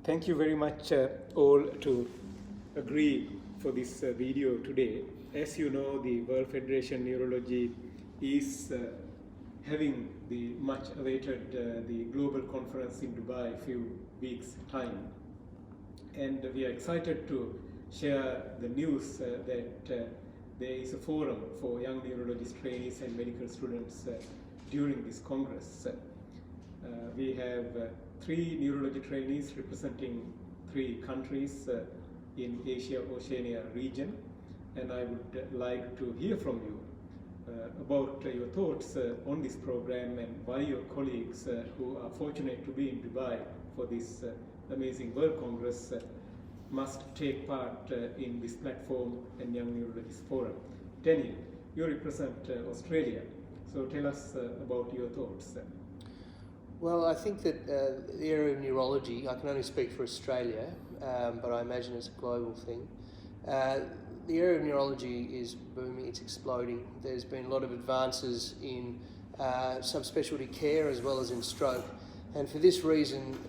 Thank you very much all to agree for this video today. As you know, the World Federation Neurology is having the much awaited the global conference in Dubai a few weeks time. And we are excited to share the news that there is a forum for young neurologist trainees and medical students during this Congress. We have 3 neurology trainees representing 3 countries in Asia-Oceania region, and I would like to hear from you about your thoughts on this program and why your colleagues who are fortunate to be in Dubai for this amazing World Congress must take part in this platform and Young Neurologist Forum. Daniel, you represent Australia, so tell us about your thoughts. Well, I think that the area of neurology, I can only speak for Australia, but I imagine it's a global thing. The area of neurology is booming, it's exploding. There's been a lot of advances in subspecialty care as well as in stroke. And for this reason,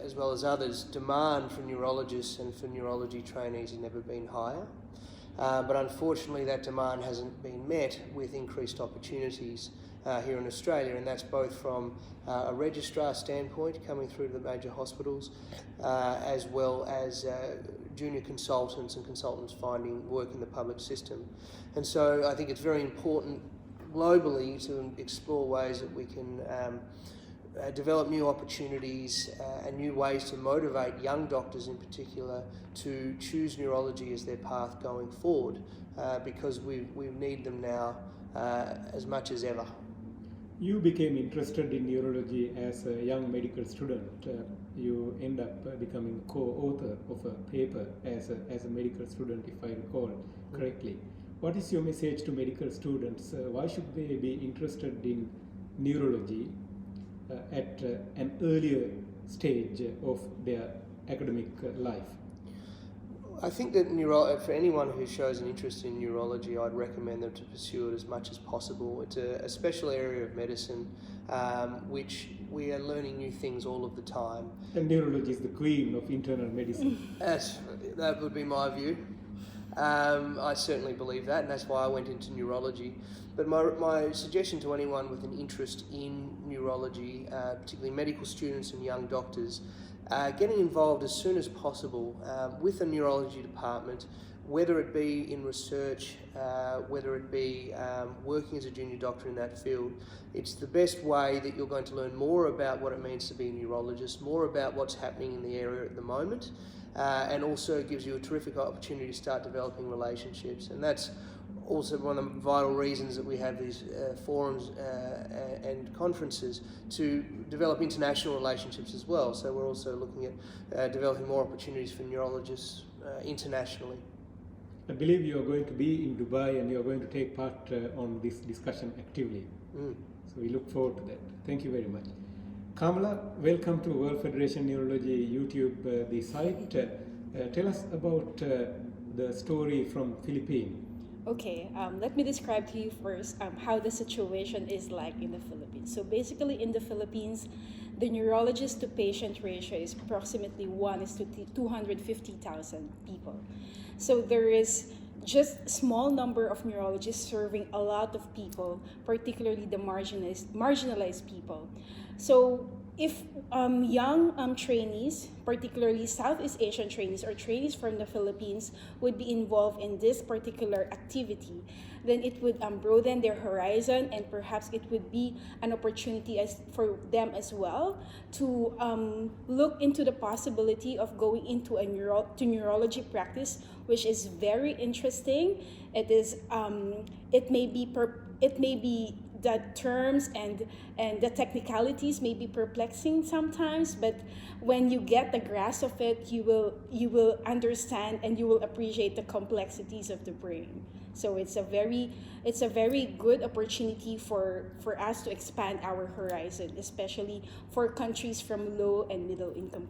as well as others, demand for neurologists and for neurology trainees has never been higher. But unfortunately, that demand hasn't been met with increased opportunities here in Australia, and that's both from a registrar standpoint coming through to the major hospitals, as well as junior consultants and consultants finding work in the public system. And so I think it's very important globally to explore ways that we can develop new opportunities and new ways to motivate young doctors in particular to choose neurology as their path going forward, because we need them now as much as ever. You became interested in neurology as a young medical student. You end up becoming co-author of a paper as a medical student, if I recall correctly. What is your message to medical students? Why should they be interested in neurology at an earlier stage of their academic life? I think that for anyone who shows an interest in neurology, I'd recommend them to pursue it as much as possible. It's a special area of medicine which we are learning new things all of the time. And neurology is the queen of internal medicine. That would be my view. I certainly believe that, and that's why I went into neurology. But my suggestion to anyone with an interest in neurology, particularly medical students and young doctors, getting involved as soon as possible with a neurology department, whether it be in research, whether it be working as a junior doctor in that field. It's the best way that you're going to learn more about what it means to be a neurologist, more about what's happening in the area at the moment, and also gives you a terrific opportunity to start developing relationships. And that's also one of the vital reasons that we have these forums and conferences, to develop international relationships as well. So we're also looking at developing more opportunities for neurologists internationally. I believe you are going to be in Dubai and you are going to take part on this discussion actively. So we look forward to that. Thank you very much. Carmela, welcome to World Federation Neurology YouTube, the site. Tell us about the story from Philippines. Okay, let me describe to you first how the situation is like in the Philippines. So basically in the Philippines, the neurologist to patient ratio is approximately 1 to 250,000 people. So there is just a small number of neurologists serving a lot of people, particularly the marginalized people. So if young trainees, particularly Southeast Asian trainees or trainees from the Philippines, would be involved in this particular activity, then it would broaden their horizon, and perhaps it would be an opportunity for them as well to look into the possibility of going into neurology practice, which is very interesting. It is it may be the terms and the technicalities may be perplexing sometimes, but when you get the grasp of it, you will understand and you will appreciate the complexities of the brain. So it's a very good opportunity for us to expand our horizon, especially for countries from low and middle income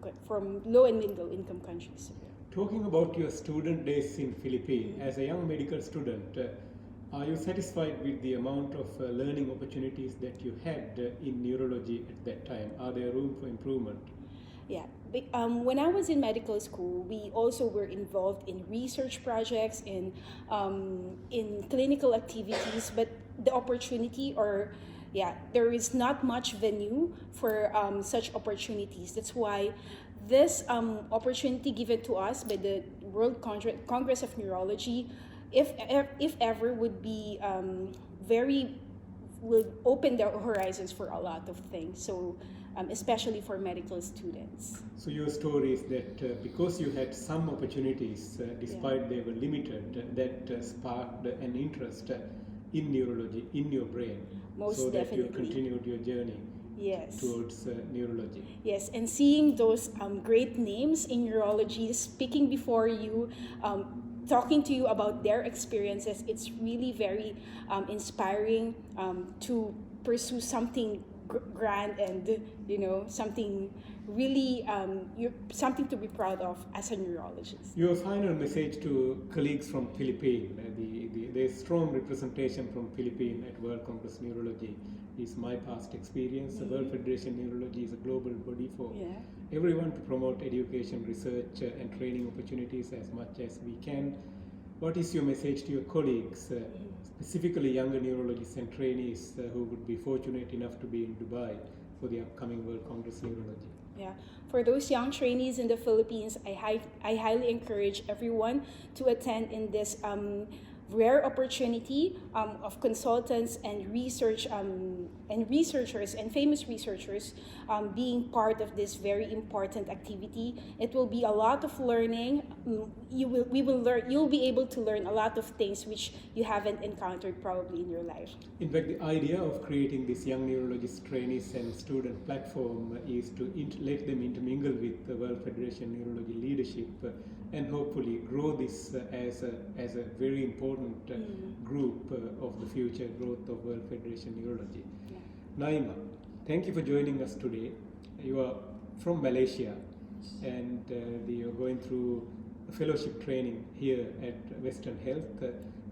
countries. Talking about your student days in Philippines, as a young medical student, are you satisfied with the amount of learning opportunities that you had in neurology at that time? Are there room for improvement? Yeah. When I was in medical school, we also were involved in research projects, in clinical activities, but the opportunity there is not much venue for such opportunities. That's why this opportunity given to us by the World Congress of Neurology, if ever, would be will open the horizons for a lot of things. So, especially for medical students. So your story is that because you had some opportunities, despite they were limited, that sparked an interest in neurology in your brain. Most so definitely. That you continued your journey. Yes. Towards neurology. Yes, and seeing those great names in neurology speaking before you, talking to you about their experiences, it's really very inspiring to pursue something grand and something really something to be proud of as a neurologist. Your final message to colleagues from Philippines, the strong representation from Philippines at World Congress of Neurology is my past experience. The World Federation of Neurology is a global body for everyone to promote education, research and training opportunities as much as we can. What is your message to your colleagues, specifically younger neurologists and trainees who would be fortunate enough to be in Dubai for the upcoming World Congress of Neurology? Yeah, for those young trainees in the Philippines, I highly encourage everyone to attend in this rare opportunity of consultants and research and researchers and famous researchers being part of this very important activity. It will be a lot of learning. You'll be able to learn a lot of things which you haven't encountered probably in your life. In fact, the idea of creating this young neurologist trainees and student platform is to let them intermingle with the World Federation of Neurology leadership and hopefully grow this as a very important group of the future growth of World Federation of Neurology. Yeah. Niamah, thank you for joining us today. You are from Malaysia and you're going through a fellowship training here at Western Health.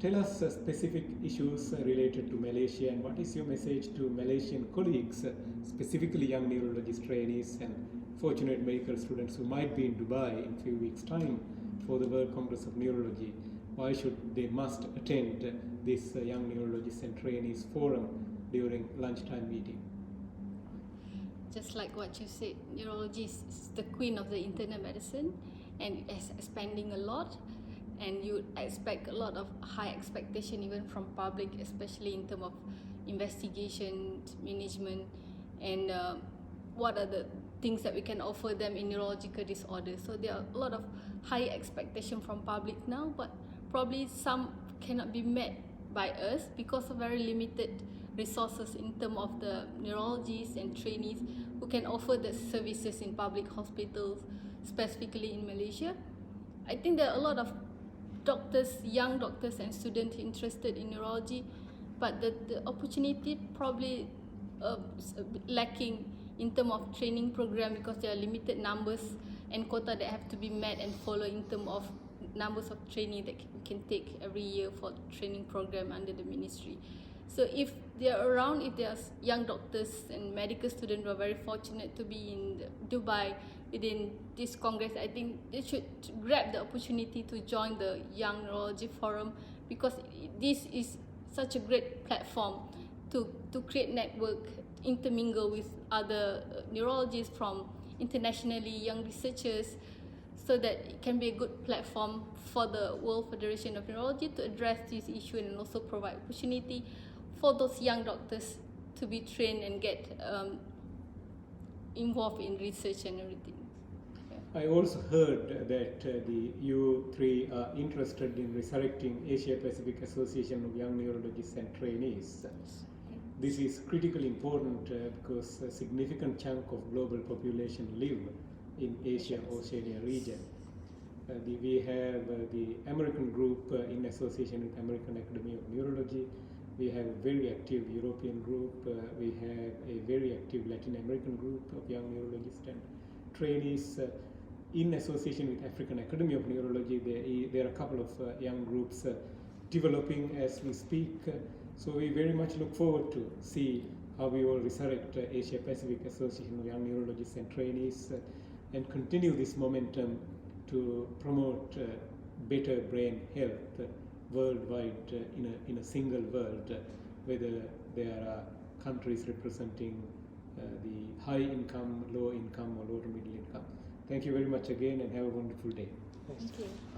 Tell us specific issues related to Malaysia and what is your message to Malaysian colleagues, specifically young neurologist trainees and fortunate medical students who might be in Dubai in a few weeks' time for the World Congress of Neurology. Why should they must attend this Young Neurologists and Trainees Forum during lunchtime meeting? Just like what you said, neurology is the queen of the internal medicine and it's expanding a lot, and you expect a lot of high expectation even from public, especially in terms of investigation, management, and what are the things that we can offer them in neurological disorders. So there are a lot of high expectation from public now, but probably some cannot be met by us because of very limited resources in terms of the neurologists and trainees who can offer the services in public hospitals, specifically in Malaysia. I think there are a lot of doctors, young doctors and students interested in neurology, but the opportunity probably lacking in terms of training program because there are limited numbers and quota that have to be met and follow in terms of numbers of training that we can take every year for training program under the ministry. So if they are around, if there are young doctors and medical students who are very fortunate to be in Dubai within this Congress, I think they should grab the opportunity to join the Young Neurology Forum because this is such a great platform to create network, intermingle with other neurologists from internationally, young researchers, so that it can be a good platform for the World Federation of Neurology to address this issue and also provide opportunity for those young doctors to be trained and get involved in research and everything. Yeah. I also heard that you three are interested in resurrecting Asia Pacific Association of Young Neurologists and Trainees. This is critically important because a significant chunk of global population live in Asia-Oceania region. We have the American group in association with American Academy of Neurology. We have a very active European group. We have a very active Latin American group of young neurologists and trainees. In association with African Academy of Neurology, there are a couple of young groups developing as we speak. So we very much look forward to see how we will resurrect Asia Pacific Association of Young Neurologists and Trainees. and continue this momentum to promote better brain health worldwide in a single world, whether there are countries representing the high income, low income, or low to middle income. Thank you very much again, and have a wonderful day. Thanks. Thank you.